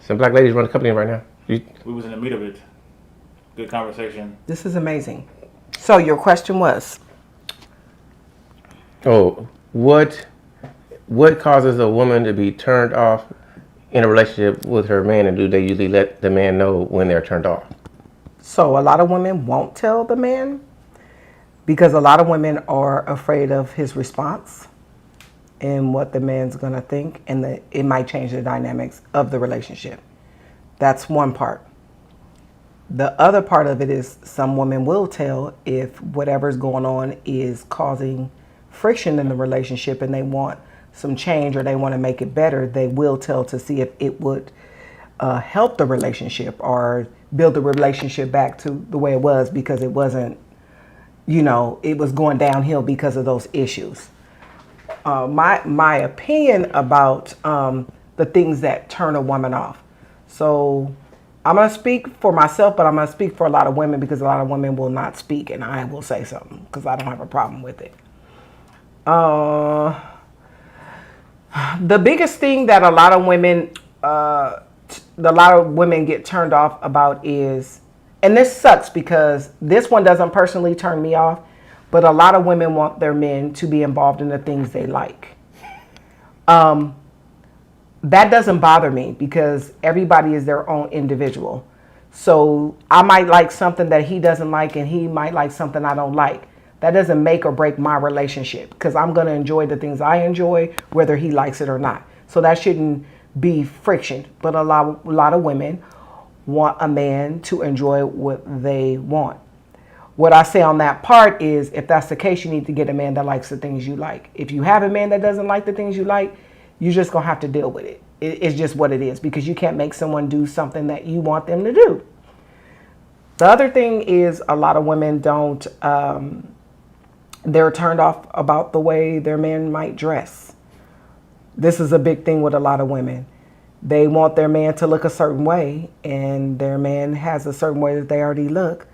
Some black ladies run the company right now. We was in the meat of it. Good conversation. This is amazing. So your question was? Oh, what causes a woman to be turned off in a relationship with her man, and do they usually let the man know when they're turned off? So a lot of women won't tell the man because a lot of women are afraid of his response and what the man's gonna think, and it might change the dynamics of the relationship. That's one part. The other part of it is some women will tell if whatever's going on is causing friction in the relationship and they want some change or they want to make it better. They will tell to see if it would help the relationship or build the relationship back to the way it was, because it wasn't, it was going downhill because of those issues. My opinion about the things that turn a woman off. So I'm going to speak for myself, but I'm going to speak for a lot of women because a lot of women will not speak, and I will say something because I don't have a problem with it. The biggest thing that a lot of women get turned off about is, and this sucks because this one doesn't personally turn me off, but a lot of women want their men to be involved in the things they like. That doesn't bother me because everybody is their own individual. So I might like something that he doesn't like, and he might like something I don't like. That doesn't make or break my relationship because I'm going to enjoy the things I enjoy, whether he likes it or not. So that shouldn't be friction. But a lot of women want a man to enjoy what they want. What I say on that part is, if that's the case, you need to get a man that likes the things you like. If you have a man that doesn't like the things you like, you're just going to have to deal with it. It's just what it is, because you can't make someone do something that you want them to do. The other thing is, a lot of women don't, they're turned off about the way their man might dress. This is a big thing with a lot of women. They want their man to look a certain way, and their man has a certain way that they already look.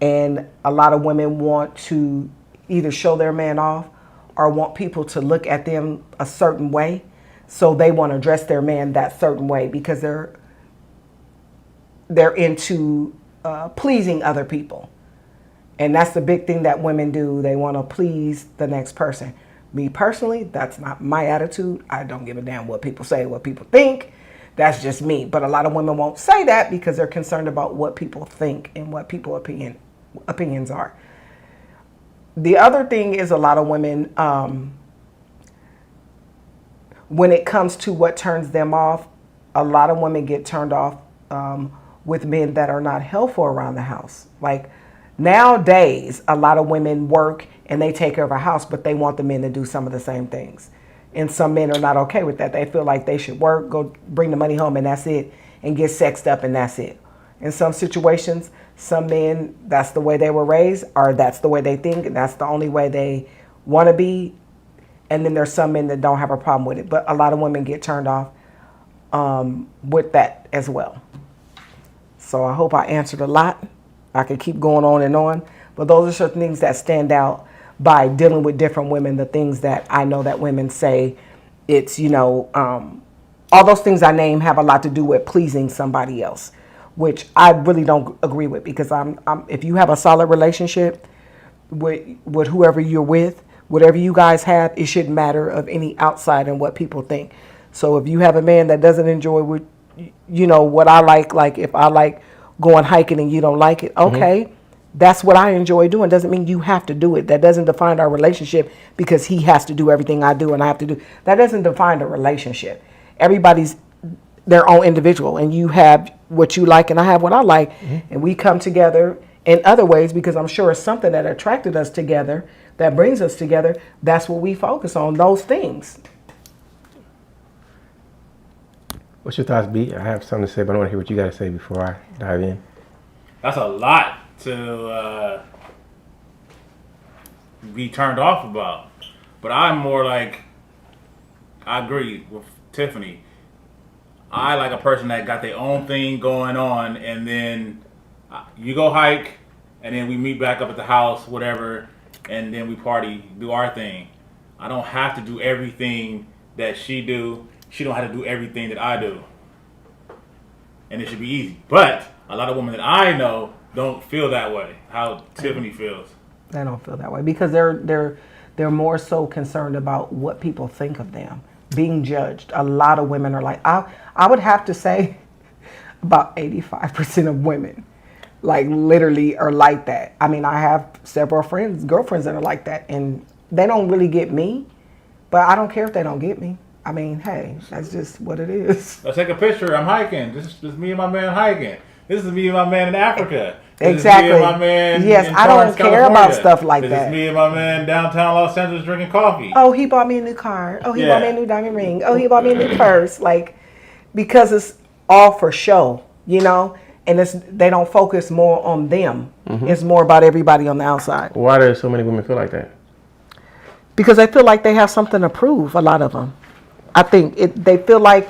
And a lot of women want to either show their man off or want people to look at them a certain way. So they want to dress their man that certain way because they're into pleasing other people. And that's the big thing that women do. They want to please the next person. Me personally, that's not my attitude. I don't give a damn what people say, what people think. That's just me. But a lot of women won't say that because they're concerned about what people think and what people's opinions are. The other thing is, a lot of women, when it comes to what turns them off, a lot of women get turned off with men that are not helpful around the house. Like nowadays, a lot of women work and they take care of a house, but they want the men to do some of the same things. And some men are not okay with that. They feel like they should work, go bring the money home, and that's it, and get sexed up, and that's it. In some situations, some men, that's the way they were raised, or that's the way they think, and that's the only way they want to be. And then there's some men that don't have a problem with it. But a lot of women get turned off with that as well. So I hope I answered a lot. I could keep going on, but those are certain things that stand out by dealing with different women. The things that I know that women say, it's, all those things I name have a lot to do with pleasing somebody else, which I really don't agree with, because if you have a solid relationship with whoever you're with, whatever you guys have, it shouldn't matter of any outside and what people think. So if you have a man that doesn't enjoy what I like if I like going hiking and you don't like it, okay, that's what I enjoy doing. Doesn't mean you have to do it. That doesn't define our relationship because he has to do everything I do and I have to do. That doesn't define the relationship. Everybody's their own individual, and you have what you like and I have what I like, and we come together in other ways because I'm sure it's something that attracted us together, that brings us together. That's what we focus on, those things. What's your thoughts, B? I have something to say, but I want to hear what you got to say before I dive in. That's a lot to be turned off about. But I'm more like, I agree with Tiffany. I like a person that got their own thing going on, and then you go hike, and then we meet back up at the house, whatever, and then we party, do our thing. I don't have to do everything that she do. She don't have to do everything that I do. and it should be easy. But a lot of women that I know don't feel that way. How Tiffany feels. They don't feel that way because they're more so concerned about what people think of them, being judged. A lot of women are like, I would have to say about 85% of women like literally are like that. I mean, I have several girlfriends that are like that, and they don't really get me, but I don't care if they don't get me. I mean, hey, that's just what it is. Let's take a picture. I'm hiking. This is me and my man hiking. This is me and my man in Africa. This Exactly. is me and my man Yes, in I don't Torrance, care about California. stuff like this that. This is me and my man downtown Los Angeles drinking coffee. Oh, he bought me a new car. Oh, he Yeah. bought me a new diamond ring. Oh, he bought me a new purse. Like, because it's all for show, you know? And they don't focus more on them. It's more about everybody on the outside. Why do so many women feel like that? Because they feel like they have something to prove, a lot of them. I think they feel like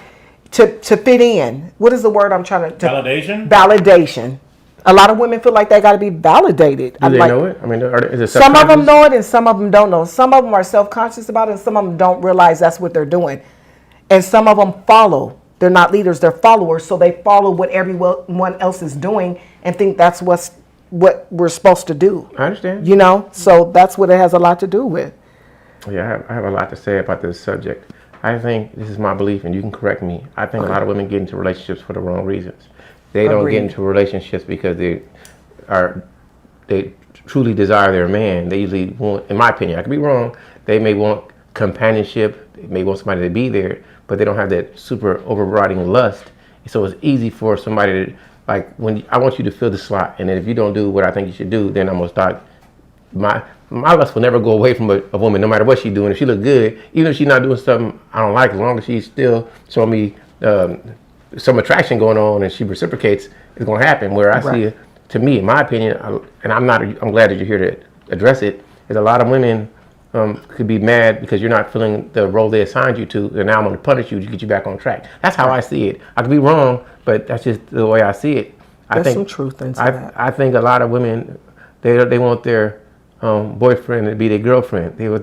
to fit in. What is the word I'm trying to... Validation? Validation. A lot of women feel like they got to be validated. Do they know it? I mean, is it some of them subconscious? know it and some of them don't know. Some of them are self-conscious about it and some of them don't realize that's what they're doing. And some of them follow. They're not leaders, they're followers. So they follow what everyone else is doing and think that's what we're supposed to do. I understand. You know? So that's what it has a lot to do with. Yeah, I have a lot to say about this subject. I think, this is my belief, and you can correct me, I think a lot of women get into relationships for the wrong reasons. They don't Agreed. get into relationships because they truly desire their man. They usually want, in my opinion, I could be wrong, they may want companionship, they may want somebody to be there, but they don't have that super overriding lust. So it's easy for somebody to, like, I want you to fill the slot, and then if you don't do what I think you should do, then I'm gonna start. My lust will never go away from a woman, no matter what she's doing. If she look good, even if she's not doing something I don't like, as long as she's still showing me some attraction going on and she reciprocates, it's going to happen. Where I see, to me, in my opinion, and I'm glad that you're here to address it, is a lot of women could be mad because you're not filling the role they assigned you to, and now I'm going to punish you to get you back on track. That's how I see it. I could be wrong, but that's just the way I see it. There's some truth into that. I think a lot of women, they want their boyfriend to be their girlfriend. They want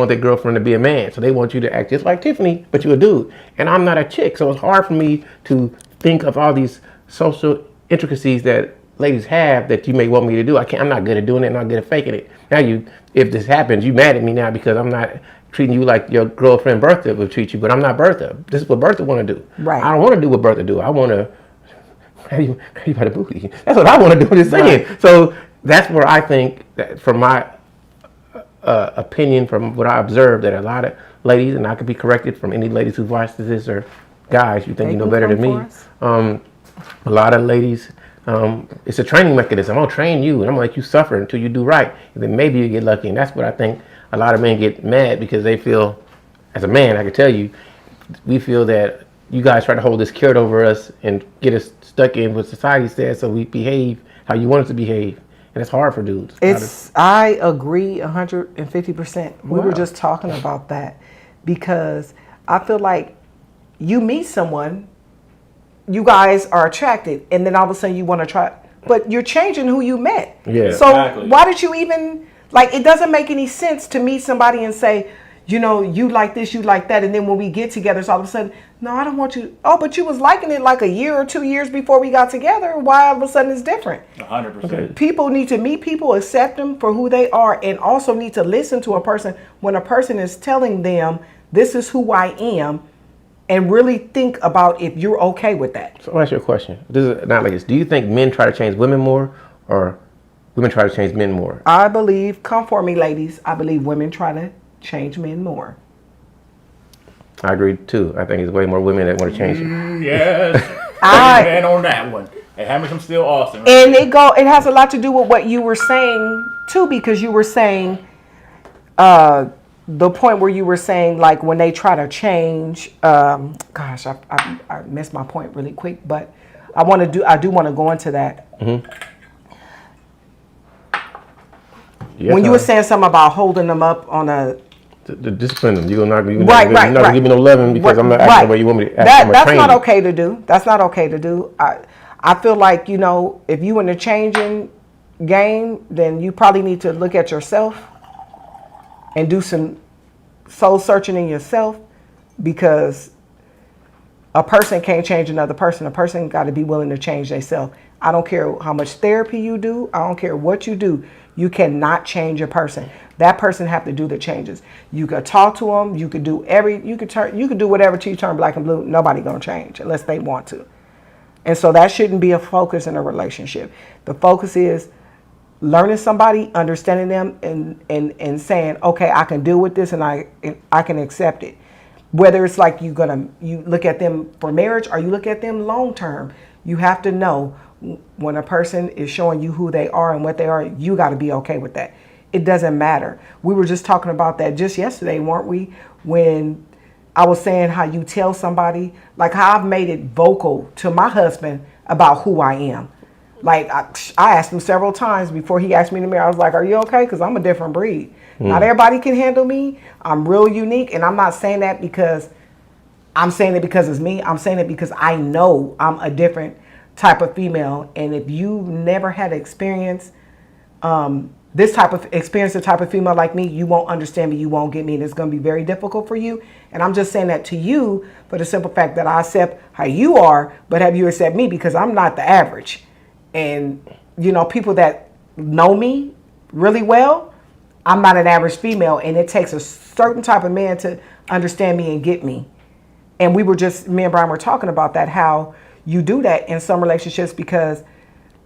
their girlfriend to be a man. So they want you to act just like Tiffany, but you're a dude. And I'm not a chick, so it's hard for me to think of all these social intricacies that ladies have that you may want me to do. I'm not good at doing it, and I'm not good at faking it. Now if this happens, you mad at me now because I'm not treating you like your girlfriend Bertha would treat you, but I'm not Bertha. This is what Bertha want to do. Right. I don't want to do what Bertha do. I want to grab you by the booty. That's what I want to do. Just saying. Right. So that's where I think, that from my opinion, from what I observed, that a lot of ladies, and I could be corrected from any ladies who've watched this, or guys, you think you know better than me. A lot of ladies, it's a training mechanism. I'll train you, and I'm gonna make you suffer until you do right, and then maybe you get lucky. And that's what I think a lot of men get mad because they feel, as a man, I can tell you, we feel that you guys try to hold this carrot over us and get us stuck in what society says, so we behave how you want us to behave. And it's hard for dudes. I agree 150%. We were just talking about that because I feel like you meet someone, you guys are attracted, and then all of a sudden you want to try, but you're changing who you met. Yeah. So exactly. Why did you even, like, it doesn't make any sense to meet somebody and say, you know, you like this, you like that, and then when we get together, it's all of a sudden, no, I don't want you. Oh, but you was liking it like a year or 2 years before we got together. Why all of a sudden it's different? 100%. People need to meet people, accept them for who they are, and also need to listen to a person when a person is telling them, this is who I am, and really think about if you're okay with that. So I'll ask you a question. This is not like this. Do you think men try to change women more, or women try to change men more? I believe, come for me, ladies, I believe women try to change men more. I agree too. I think it's way more women that want to change you. Yes. And on that one. Hey, Hamilton still awesome. Right? And it has a lot to do with what you were saying too, because you were saying the point where you were saying, like, when they try to change, gosh, I missed my point really quick, but I do want to go into that. Mm-hmm. Yes, when you were saying something about holding them up on a to discipline them. You're not going to give me no 11 because I'm not acting the way you want me to act. That's not okay to do. That's not okay to do. I feel like, you know, if you in the changing game, then you probably need to look at yourself and do some soul searching in yourself, because A person can't change another person. A person got to be willing to change themselves. I don't care how much therapy you do. I don't care what you do. You cannot change a person. That person have to do the changes. You could talk to them. You could do you could do whatever till you turn black and blue. Nobody gonna change unless they want to. And so that shouldn't be a focus in a relationship. The focus is learning somebody, understanding them, and saying, okay, I can deal with this, and I can accept it. Whether it's like you look at them for marriage or you look at them long term, you have to know when a person is showing you who they are and what they are, you got to be okay with that. It doesn't matter. We were just talking about that just yesterday, weren't we? When I was saying how you tell somebody, like how I've made it vocal to my husband about who I am. Like I asked him several times before he asked me to marry. I was like, "Are you okay?" Because I'm a different breed. Not everybody can handle me. I'm real unique, and I'm not saying that because I'm saying it because it's me. I'm saying it because I know I'm a different type of female. And if you never had experience, this type of experience, the type of female like me, you won't understand me. You won't get me, and it's going to be very difficult for you. And I'm just saying that to you for the simple fact that I accept how you are, but have you accept me because I'm not the average. And you know, people that know me really well, I'm not an average female, and it takes a certain type of man to understand me and get me. And me and Brian were talking about that, how you do that in some relationships, because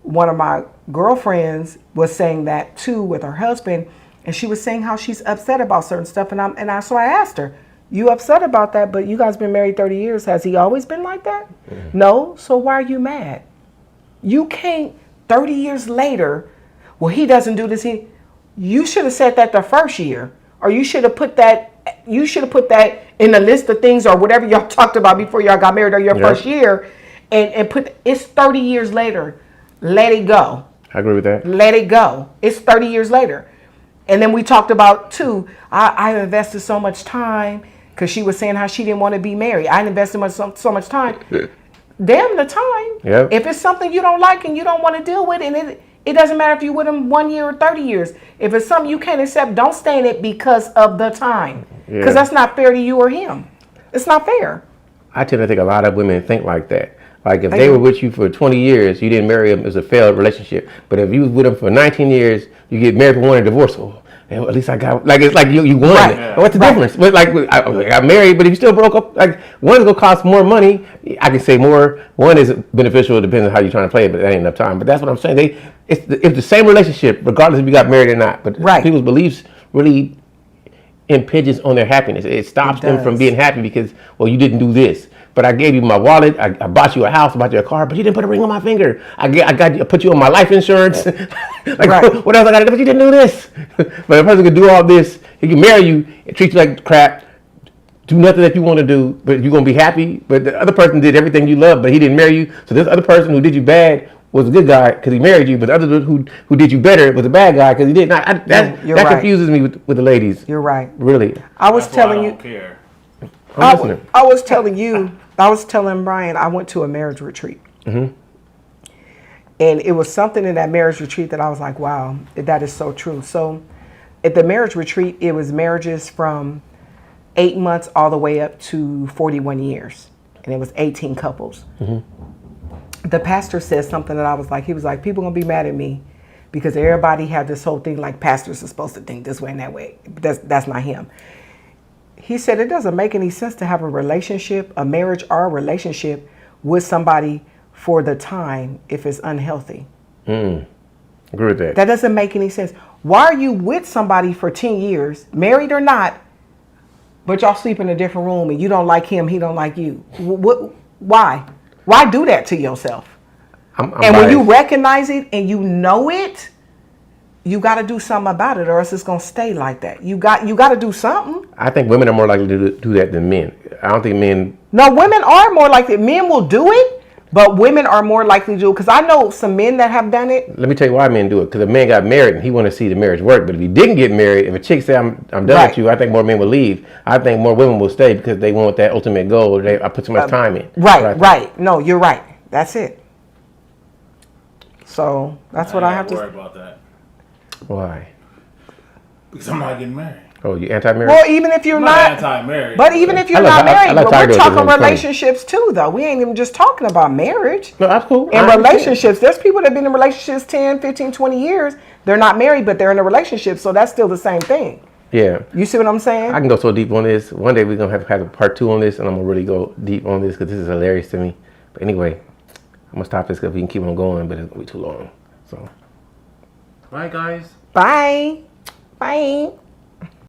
one of my girlfriends was saying that too with her husband, and she was saying how she's upset about certain stuff. So I asked her, "You upset about that? But you guys been married 30 years. Has he always been like that?" No. So why are you mad? You can't 30 years later, well, he doesn't do this. You should have said that the first year, or you should have put that in the list of things or whatever y'all talked about before y'all got married, or your first year, and put it's 30 years later. Let it go. I agree with that. Let it go. It's 30 years later. And then we talked about too, I invested so much time, because she was saying how she didn't want to be married. I invested so much time. Damn the time. Yep. If it's something you don't like and you don't want to deal with, and it doesn't matter if you're with them 1 year or 30 years. If it's something you can't accept, don't stay in it because of the time. Because that's not fair to you or him. It's not fair. I tend to think a lot of women think like that. Like if they were with you for 20 years, you didn't marry them, it was a failed relationship. But if you was with them for 19 years, you get married for one and divorced. Oh, at least I got, like, it's like you won. Right. Yeah. What's the difference? But like I got married, but if you still broke up, like one is gonna cost more money. I can say more. One is beneficial, depends on how you're trying to play it, but that ain't enough time. But that's what I'm saying. It's the same relationship, regardless if you got married or not. But people's beliefs really impinges on their happiness. It stops them from being happy because, well, you didn't do this. But I gave you my wallet. I bought you a house, I bought you a car, but you didn't put a ring on my finger. I put you on my life insurance. What else I got to do? But you didn't do this. But a person can do all this. He can marry you and treat you like crap. Do nothing that you want to do, but you're gonna be happy. But the other person did everything you love, but he didn't marry you. So this other person who did you bad was a good guy because he married you, but the other who did you better was a bad guy because he did not. That confuses me with the ladies. You're right. Really. I was telling you. I was telling Brian, I went to a marriage retreat. Mm-hmm. And it was something in that marriage retreat that I was like, wow, that is so true. So at the marriage retreat, it was marriages from 8 months all the way up to 41 years. And it was 18 couples. Mm-hmm. The pastor said something that I was like, he was like, people gonna be mad at me because everybody had this whole thing like pastors are supposed to think this way and that way. But that's not him. He said it doesn't make any sense to have a relationship, a marriage or a relationship with somebody for the time if it's unhealthy. Agree with that. That doesn't make any sense. Why are you with somebody for 10 years, married or not, but y'all sleep in a different room and you don't like him, he don't like you? Why? Why do that to yourself? I'm and when you recognize it and you know it, you got to do something about it, or else it's gonna stay like that. You got to do something. I think women are more likely to do that than men. I don't think men. No, women are more likely. Men will do it, but women are more likely to do it. Because I know some men that have done it. Let me tell you why men do it. Because a man got married and he want to see the marriage work. But if he didn't get married, if a chick say I'm done with you, I think more men will leave. I think more women will stay because they want that ultimate goal. I put so much time in. Right. No, you're right. That's it. So that's what I have to. Worry about that. Why? Because I'm not getting married. Oh, you anti-marriage? Well, even if you're I'm not, anti-marriage. but even if you're I like- not I married, like but Tiger we're though, 'cause talking it's funny. relationships too, though. We ain't even just talking about marriage. No, that's cool. In I understand. relationships, there's people that have been in relationships 10, 15, 20 years. They're not married, but they're in a relationship, so that's still the same thing. Yeah. You see what I'm saying? I can go so deep on this. One day we're going to have a part 2 on this, and I'm going to really go deep on this because this is hilarious to me. But anyway, I'm going to stop this because we can keep on going, but it's going to be too long. So, Bye, guys. Bye. Bye.